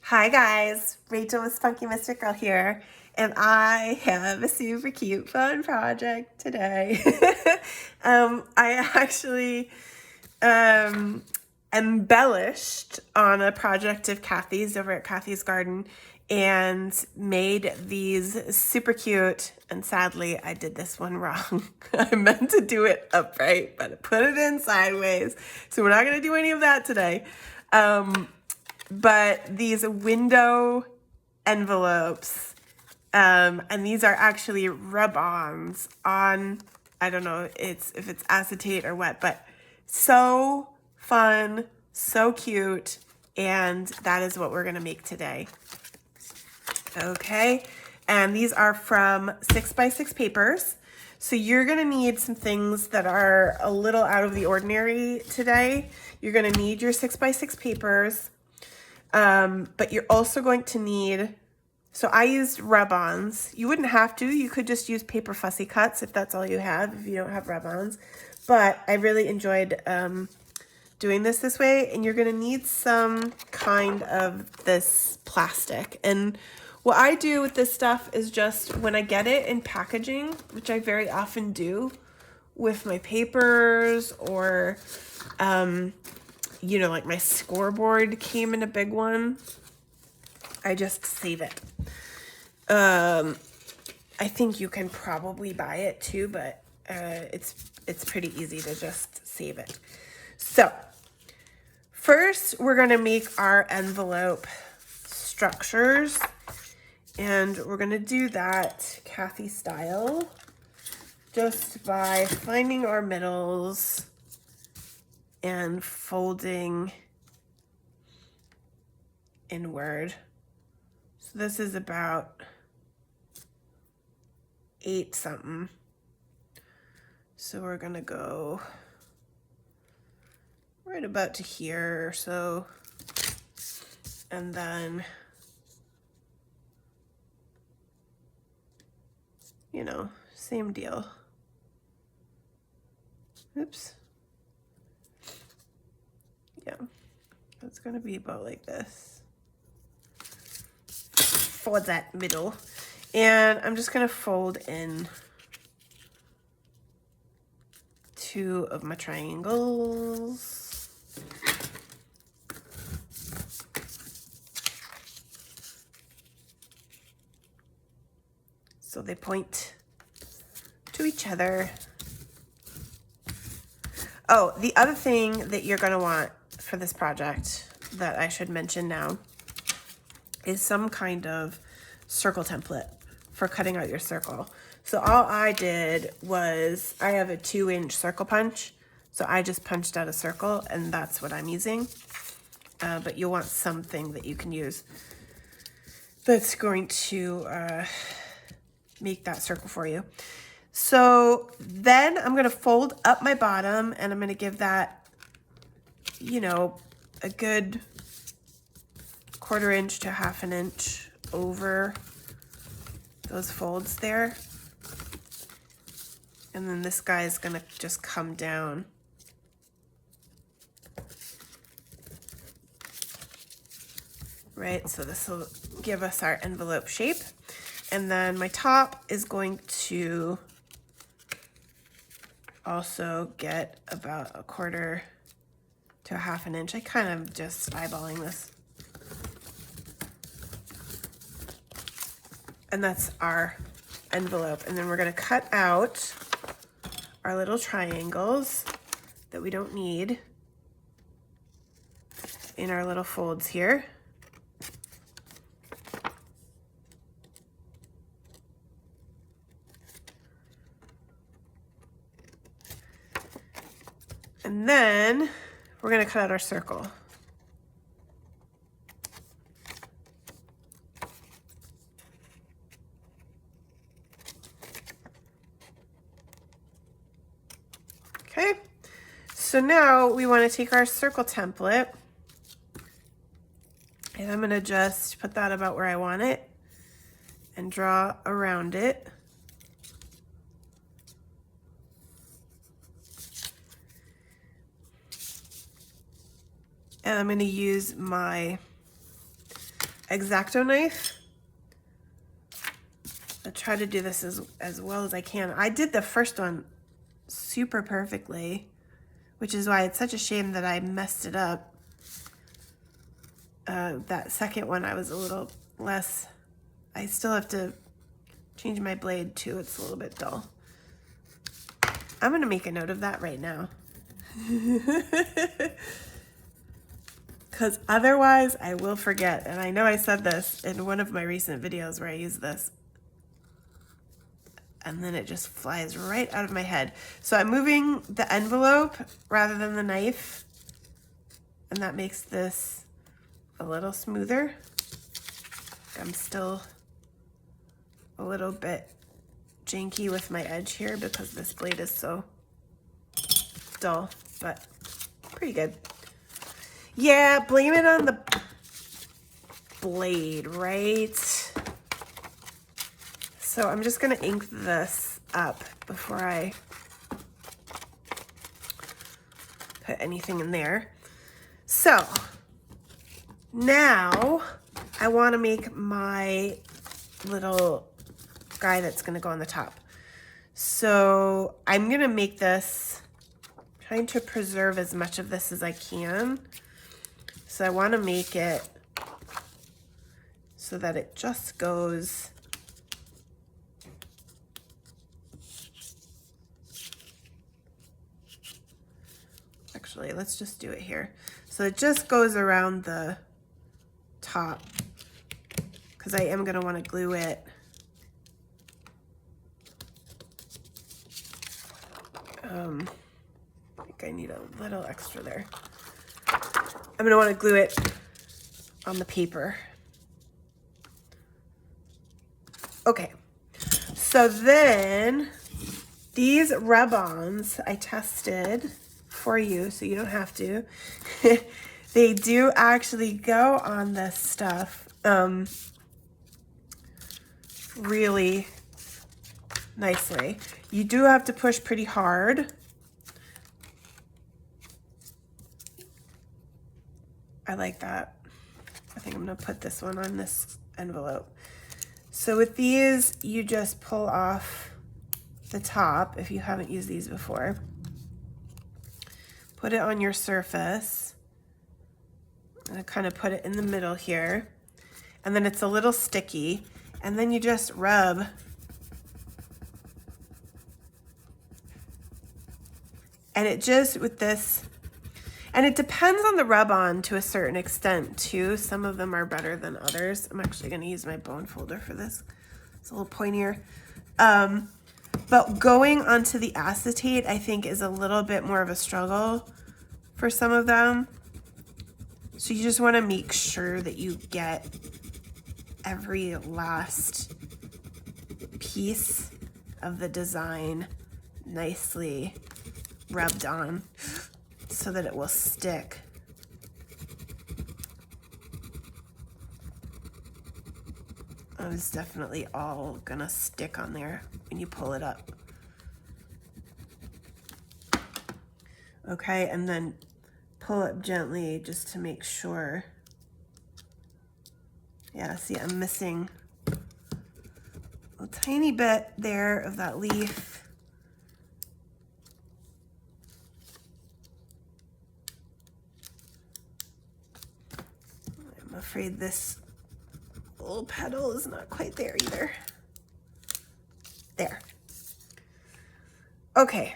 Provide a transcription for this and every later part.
Hi guys, Rachel with Spunky Misfit Girl here, and I have a super cute fun project today. I actually embellished on a project of Kathy's over at Kathy's Garden and made these super cute, and sadly I did this one wrong. I meant to do it upright, but I put it in sideways, so we're not going to do any of that today. But these window envelopes, and these are actually rub-ons on, I don't know if it's acetate or what, but so fun, so cute, and that is what we're gonna make today. Okay, and these are from 6x6 papers. So you're gonna need some things that are a little out of the ordinary today. You're gonna need your 6x6 papers. But you're also going to need, so I used rub-ons. You wouldn't have to, you could just use paper fussy cuts if that's all you have, if you don't have rub-ons. But I really enjoyed doing this way, and you're gonna need some kind of this plastic. And what I do with this stuff is just when I get it in packaging, which I very often do with my papers or you know, like my scoreboard came in a big one, I just save it. I think you can probably buy it too, but it's pretty easy to just save it. So first we're gonna make our envelope structures, and we're gonna do that Kathy style, just by finding our middles and folding inward. So this is about 8 something. So we're gonna go right about to here or so. And then, you know, same deal. Oops. Yeah, it's gonna be about like this for that middle. And I'm just gonna fold in 2 of my triangles. So they point to each other. Oh, the other thing that you're gonna want for this project that I should mention now is some kind of circle template for cutting out your circle. So all I did was, I have a 2-inch circle punch, so I just punched out a circle, and that's what I'm using. But you'll want something that you can use that's going to make that circle for you. So then I'm gonna fold up my bottom, and I'm gonna give that, you know, a good 1/4 inch to 1/2 inch over those folds there. And then this guy is gonna just come down. Right, so this will give us our envelope shape. And then my top is going to also get about 1/4 to 1/2 inch. I kind of just eyeballing this. And that's our envelope. And then we're gonna cut out our little triangles that we don't need in our little folds here. And then we're gonna cut out our circle. Okay, so now we want to take our circle template, and I'm gonna just put that about where I want it and draw around it. And I'm gonna use my X-Acto knife. I'll try to do this as well as I can. I did the first one super perfectly, which is why it's such a shame that I messed it up. That second one I was a little less, I still have to change my blade too, it's a little bit dull. I'm gonna make a note of that right now. Because otherwise I will forget, and I know I said this in one of my recent videos where I use this, and then it just flies right out of my head. So I'm moving the envelope rather than the knife, and that makes this a little smoother. I'm still a little bit janky with my edge here because this blade is so dull, but pretty good. Yeah, blame it on the blade, right? So I'm just gonna ink this up before I put anything in there. So now I wanna make my little guy that's gonna go on the top. So I'm gonna make this, trying to preserve as much of this as I can. So I wanna make it so that it just goes actually, let's just do it here. So it just goes around the top because I am gonna wanna glue it. I think I need a little extra there. I'm gonna wanna glue it on the paper. Okay, so then these rub-ons I tested for you, so you don't have to. They do actually go on this stuff really nicely. You do have to push pretty hard. I like that. I think I'm gonna put this one on this envelope. So with these, you just pull off the top if you haven't used these before. Put it on your surface. And kind of put it in the middle here. And then it's a little sticky. And then you just rub and it just with this, and it depends on the rub-on to a certain extent too. Some of them are better than others. I'm actually gonna use my bone folder for this. It's a little pointier. But going onto the acetate, I think, is a little bit more of a struggle for some of them. So you just wanna make sure that you get every last piece of the design nicely rubbed on so that it will stick. Oh, it's definitely all gonna stick on there when you pull it up. Okay, and then pull it gently just to make sure. Yeah, see, I'm missing a tiny bit there of that leaf. I'm afraid this little petal is not quite there either. There. Okay.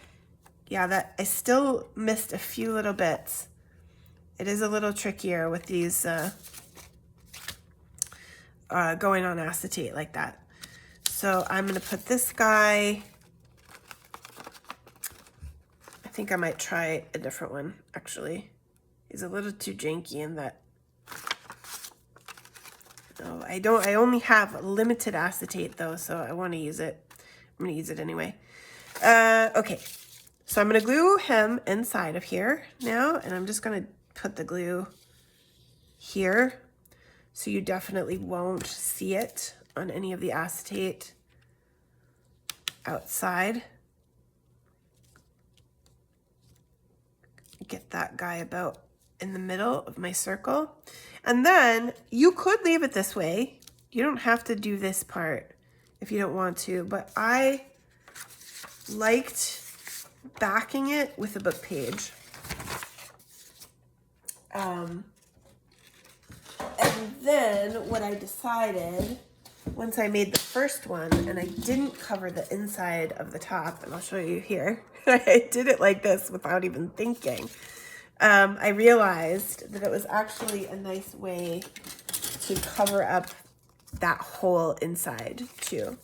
Yeah, that I still missed a few little bits. It is a little trickier with these going on acetate like that. So I'm gonna put this guy, I think I might try a different one actually. He's a little too janky in that. No, I only have limited acetate though, so I wanna use it. I'm gonna use it anyway. Okay, so I'm gonna glue him inside of here now, and I'm just gonna put the glue here. So you definitely won't see it on any of the acetate outside. Get that guy about in the middle of my circle. And then you could leave it this way. You don't have to do this part if you don't want to, but I liked backing it with a book page. And then what I decided, once I made the first one and I didn't cover the inside of the top, and I'll show you here, I did it like this without even thinking. I realized that it was actually a nice way to cover up that whole inside too.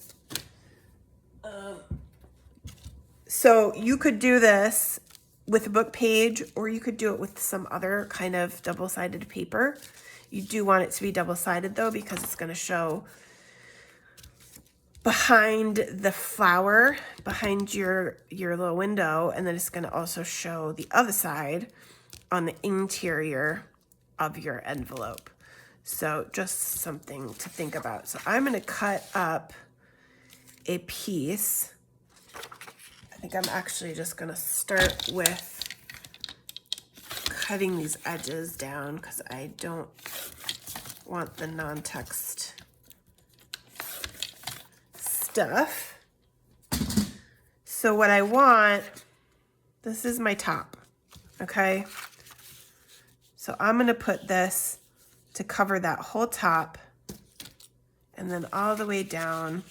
So you could do this with a book page, or you could do it with some other kind of double-sided paper. You do want it to be double-sided though, because it's going to show behind the flower, behind your little window, and then it's going to also show the other side on the interior of your envelope. So just something to think about. So I'm going to cut up a piece. I think I'm actually just going to start with cutting these edges down because I don't want the non-text stuff. So what I want, this is my top, okay? So I'm going to put this to cover that whole top, and then all the way down.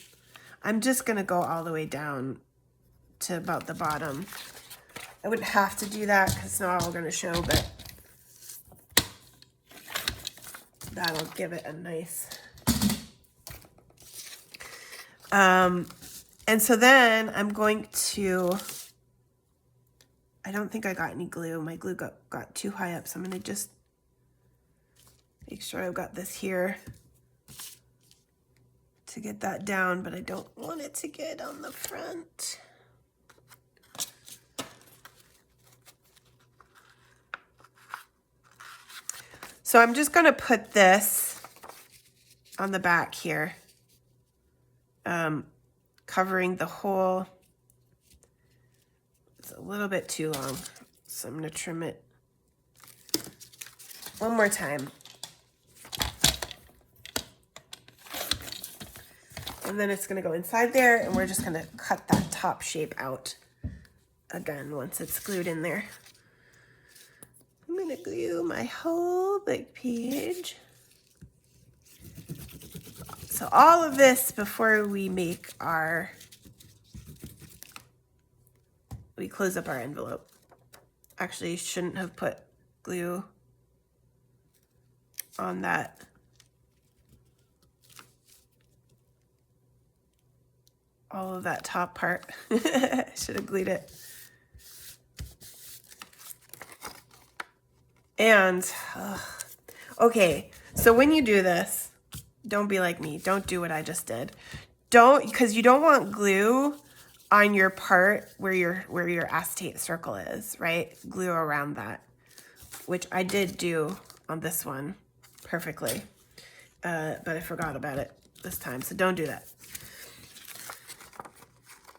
I'm just going to go all the way down to about the bottom. I wouldn't have to do that because it's not all going to show, but that'll give it a nice... and so then I'm going to... I don't think I got any glue. My glue got too high up, so I'm going to just make sure I've got this here to get that down, but I don't want it to get on the front. So I'm just going to put this on the back here, covering the whole. It's a little bit too long, so I'm going to trim it one more time. And then it's going to go inside there, and we're just going to cut that top shape out again once it's glued in there. I'm going to glue my whole big page. So all of this before we make our, we close up our envelope. Actually, shouldn't have put glue on that. All of that top part. I should have glued it. And, okay, so when you do this, don't be like me. Don't do what I just did. Don't, because you don't want glue on your part where your acetate circle is, right? Glue around that, which I did do on this one perfectly, but I forgot about it this time, so don't do that.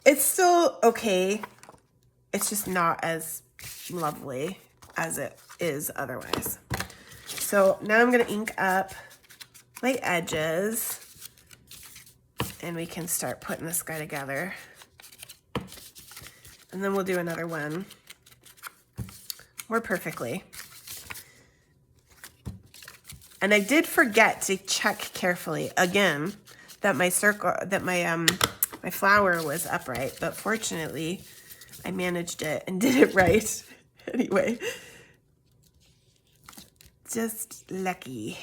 It's still okay. It's just not as lovely as it is otherwise. So now I'm going to ink up my edges, and we can start putting this guy together. And then we'll do another one more perfectly. And I did forget to check carefully again that my circle, that my flower was upright, but fortunately I managed it and did it right. Anyway, just lucky.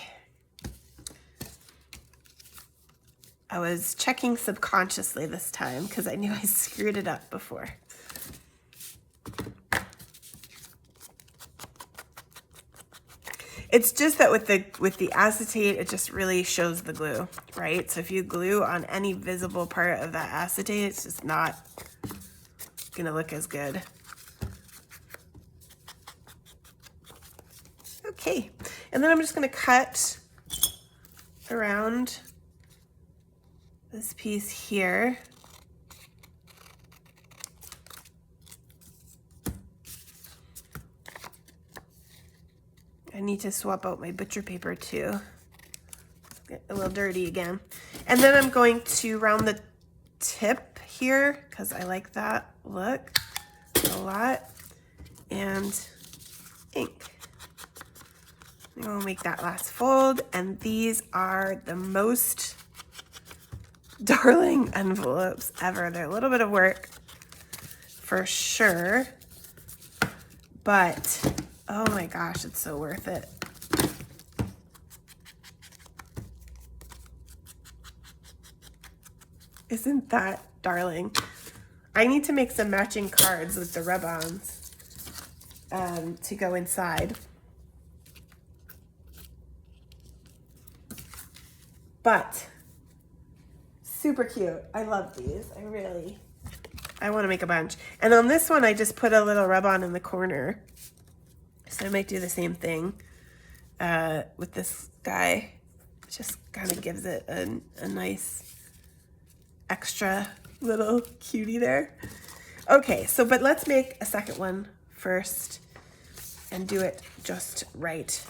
I was checking subconsciously this time because I knew I screwed it up before. It's just that with the acetate, it just really shows the glue, right? So if you glue on any visible part of that acetate, it's just not gonna look as good. Okay, and then I'm just gonna cut around this piece here. I need to swap out my butcher paper too. Get a little dirty again. And then I'm going to round the tip here because I like that look a lot. And ink. I'm gonna make that last fold, and these are the most darling envelopes ever. They're a little bit of work for sure, but oh my gosh, it's so worth it. Isn't that darling? I need to make some matching cards with the rub-ons to go inside. But super cute. I love these. I want to make a bunch. And on this one, I just put a little rub-on in the corner. So I might do the same thing with this guy. It just kind of gives it a nice extra little cutie there. Okay, so but let's make a second one first and do it just right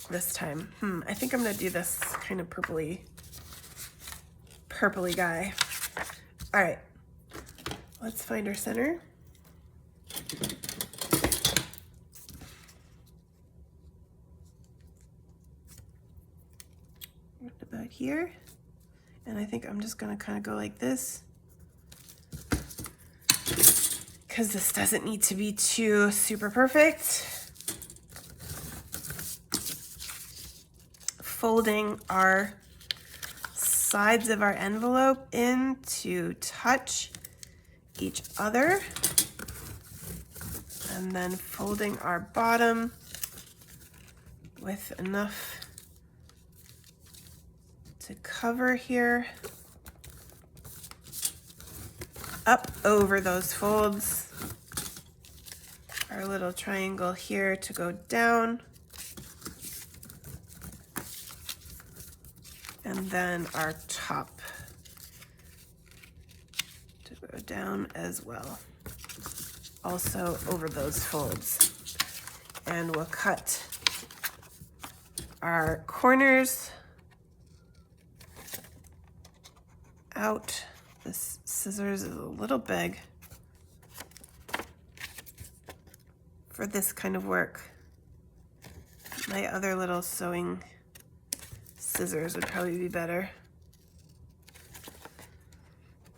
this time. I think I'm gonna do this kind of purpley guy. All right, let's find our center. About here, and I think I'm just gonna kind of go like this because this doesn't need to be too super perfect. Folding our sides of our envelope in to touch each other, and then folding our bottom with enough to cover here, up over those folds, our little triangle here to go down, and then our top to go down as well, also over those folds. And we'll cut our corners out. This scissors is a little big for this kind of work. My other little sewing scissors would probably be better.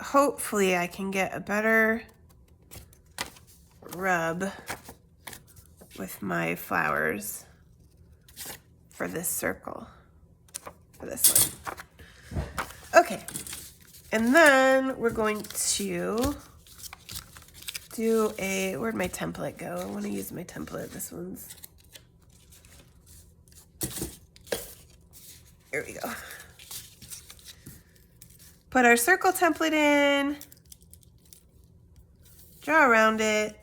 Hopefully I can get a better rub with my flowers for this circle, for this one. Okay, and then we're going to do a, where'd my template go? I want to use my template. This one's, here we go. Put our circle template in, draw around it,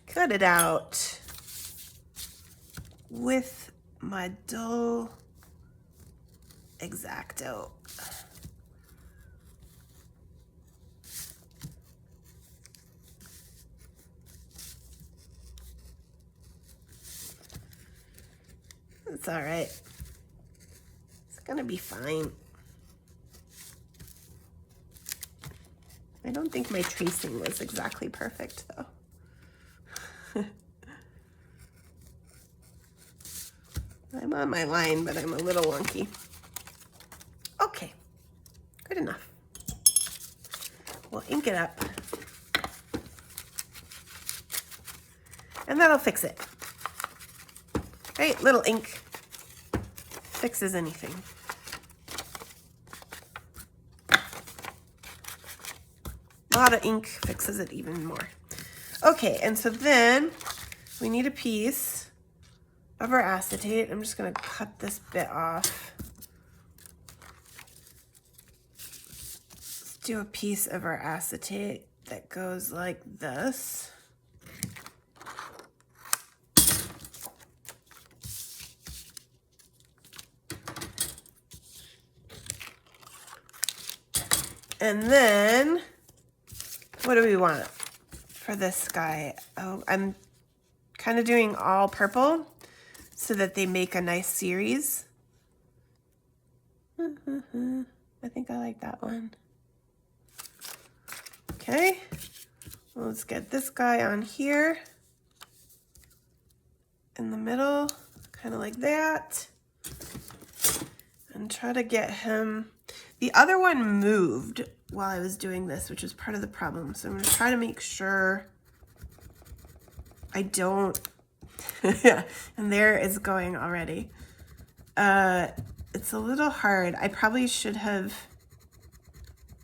cut it out with my dull X-Acto. It's all right. It's gonna be fine. I don't think my tracing was exactly perfect though. I'm on my line, but I'm a little wonky. Okay, good enough. We'll ink it up. And that'll fix it. Right, little ink fixes anything. A lot of ink fixes it even more. Okay, and so then we need a piece of our acetate. I'm just gonna cut this bit off. Let's do a piece of our acetate that goes like this. And then, what do we want? for this guy. Oh, I'm kind of doing all purple so that they make a nice series. I think I like that one. Okay, let's get this guy on here in the middle, kind of like that, and try to get him. The other one moved while I was doing this, which is part of the problem. So I'm going to try to make sure I don't. Yeah, and there it's going already. It's a little hard. I probably should have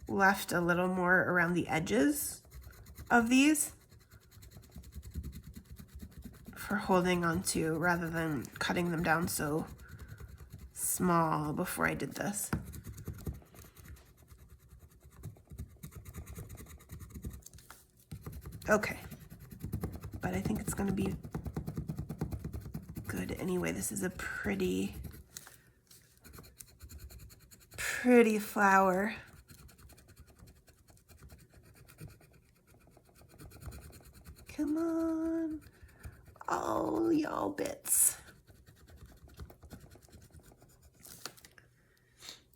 left a little more around the edges of these for holding on to, rather than cutting them down so small before I did this. Okay, but I think it's going to be good anyway. This is a pretty flower. Come on, all y'all bits.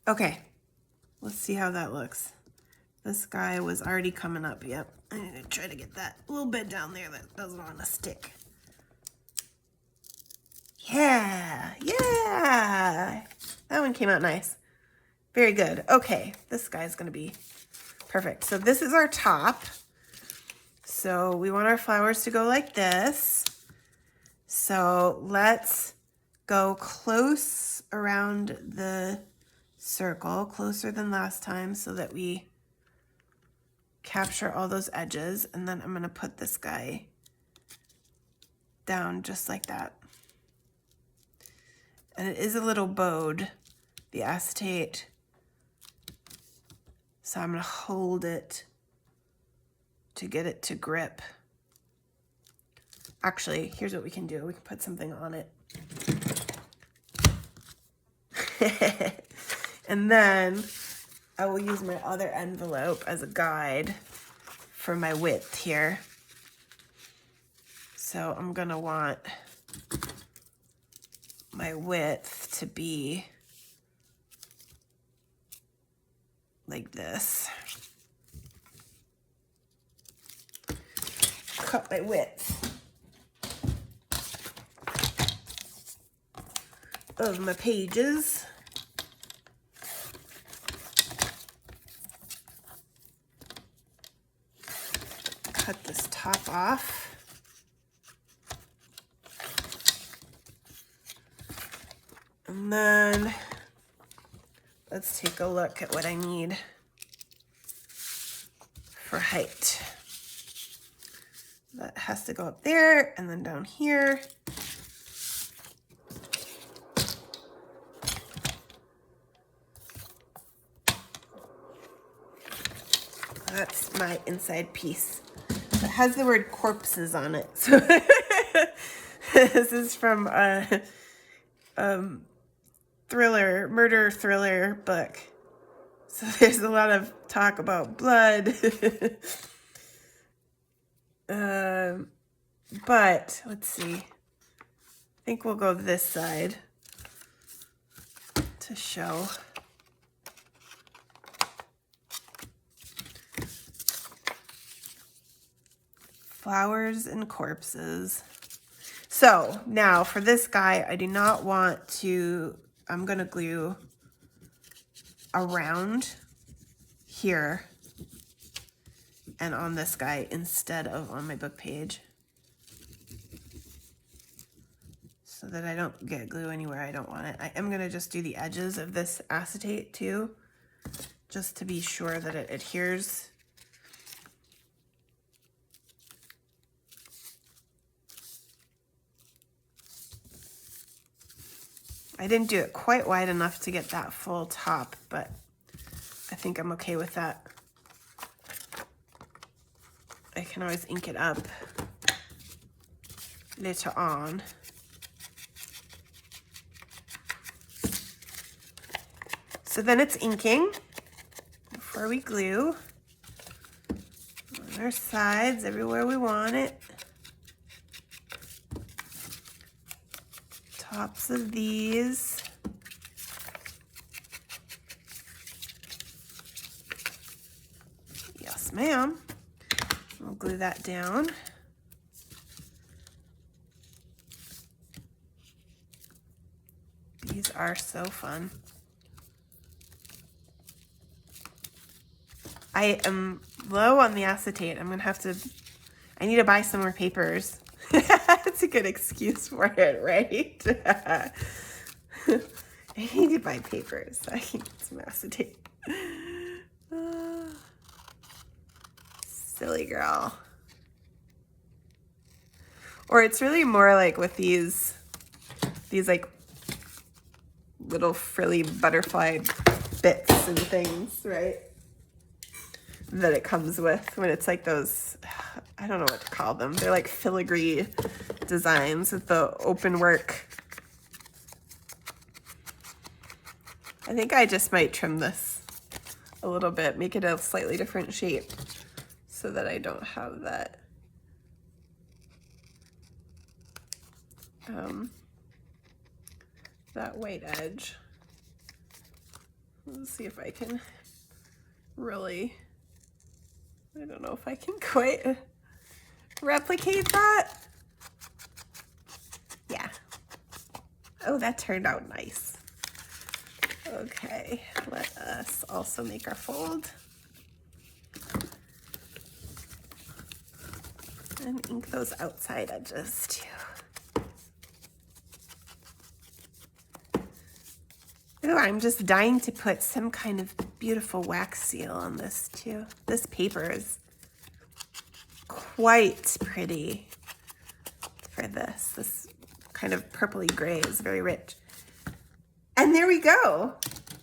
Okay, let's see how that looks. This guy was already coming up. Yep, I'm gonna try to get that little bit down there that doesn't want to stick. Yeah, that one came out nice. Very good. Okay, this guy's gonna be perfect. So this is our top. So we want our flowers to go like this. So let's go close around the circle, closer than last time, so that we capture all those edges. And then I'm gonna put this guy down just like that. And it is a little bowed, the acetate. So I'm gonna hold it to get it to grip. Actually, here's what we can do. We can put something on it. And then I will use my other envelope as a guide for my width here. So I'm gonna want my width to be like this. Cut my width of my pages. Cut this top off. And then let's take a look at what I need for height. That has to go up there and then down here. That's my inside piece. It has the word corpses on it. So this is from a murder thriller book. So there's a lot of talk about blood. But let's see. I think we'll go this side to show. Flowers and corpses. So now for this guy, I do not want to, I'm gonna glue around here and on this guy instead of on my book page, so that I don't get glue anywhere I don't want it. I am gonna just do the edges of this acetate too, just to be sure that it adheres. I didn't do it quite wide enough to get that full top, but I think I'm okay with that. I can always ink it up later on. So then it's inking before we glue. All our sides everywhere we want it. Tops of these. Yes, ma'am. We'll glue that down. These are so fun. I am low on the acetate. I'm gonna have to, I need to buy some more papers. That's a good excuse for it, right? I need to buy papers. I need some acetate. Silly girl. Or it's really more like with these like little frilly butterfly bits and things, right? That it comes with when it's like those, I don't know what to call them. They're like filigree designs with the open work. I think I just might trim this a little bit, make it a slightly different shape so that I don't have that that white edge. Let's see if I can really, I don't know if I can quite replicate that. Yeah. Oh, that turned out nice. Okay, let us also make our fold. And ink those outside edges too. Oh, I'm just dying to put some kind of beautiful wax seal on this too. This paper is quite pretty for this. This kind of purpley gray is very rich. And there we go.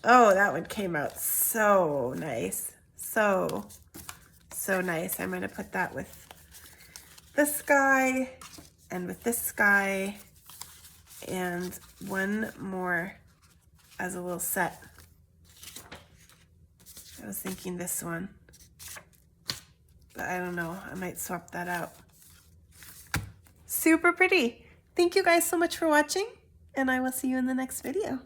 Oh, that one came out so nice. So nice. I'm gonna put that with this guy and with this guy and one more as a little set. I was thinking this one, but I don't know. I might swap that out. Super pretty. Thank you guys so much for watching, and I will see you in the next video.